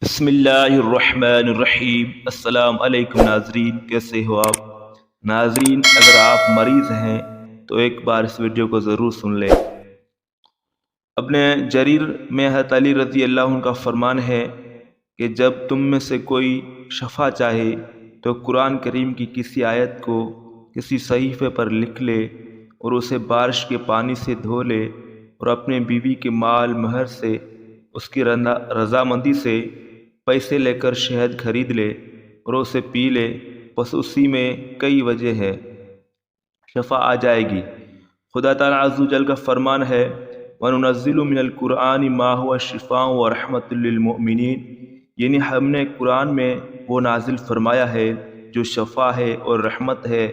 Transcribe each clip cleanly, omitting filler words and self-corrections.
بسم اللہ الرحمن الرحیم۔ السلام علیکم ناظرین، کیسے ہو آپ؟ ناظرین، اگر آپ مریض ہیں تو ایک بار اس ویڈیو کو ضرور سن لیں۔ ابن جریر میں حضرت علی رضی اللہ عنہ کا فرمان ہے کہ جب تم میں سے کوئی شفا چاہے تو قرآن کریم کی کسی آیت کو کسی صحیفے پر لکھ لے اور اسے بارش کے پانی سے دھو لے اور اپنے بیوی کے مال مہر سے اس کی رضامندی سے پیسے لے کر شہد خرید لے اور اسے پی لے، بس اسی میں کئی وجہ ہے، شفا آ جائے گی۔ خدا تعالیٰ عز و جل کا فرمان ہے وَنُنَزِّلُ مِنَ الْقُرْآنِ مَا هُوَ شِفَاءٌ وَرَحْمَةٌ لِّلْمُؤْمِنِينَ، یعنی ہم نے قرآن میں وہ نازل فرمایا ہے جو شفا ہے اور رحمت ہے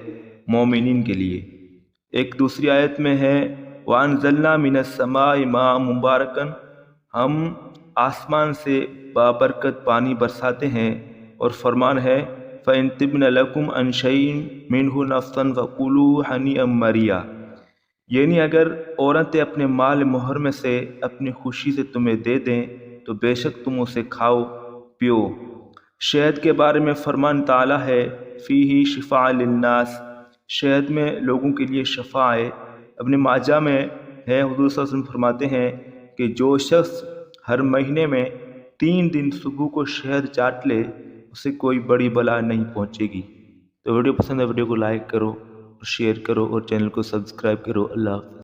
مومنین کے لیے۔ ایک دوسری آیت میں ہے وَأَنزَلْنَا مِنَ السَّمَاءِ مَاءً مُبَارَكًا، ہم آسمان سے بابرکت پانی برساتے ہیں، اور فرمان ہے فَإِن طِبْنَ لَكُمْ عَنْ شَيْءٍ مِّنْهُ نَفْسًا فَكُلُوهُ هَنِيئًا مَرِيئًا، یعنی اگر عورتیں اپنے مال مہر میں سے اپنی خوشی سے تمہیں دے دیں تو بے شک تم اسے کھاؤ پیو۔ شہد کے بارے میں فرمان تعالیٰ ہے فِيهِ شِفَاءٌ لِلنَّاسِ، شہد میں لوگوں کے لیے شفا ہے۔ ابن ماجہ میں ہے حضور صلی اللہ علیہ وسلم فرماتے ہیں کہ جو شخص ہر مہینے میں 3 دن صبح کو شہد چاٹ لے اسے کوئی بڑی بلا نہیں پہنچے گی۔ تو ویڈیو پسند ہے، ویڈیو کو لائک کرو، شیئر کرو اور چینل کو سبسکرائب کرو۔ اللہ حافظ۔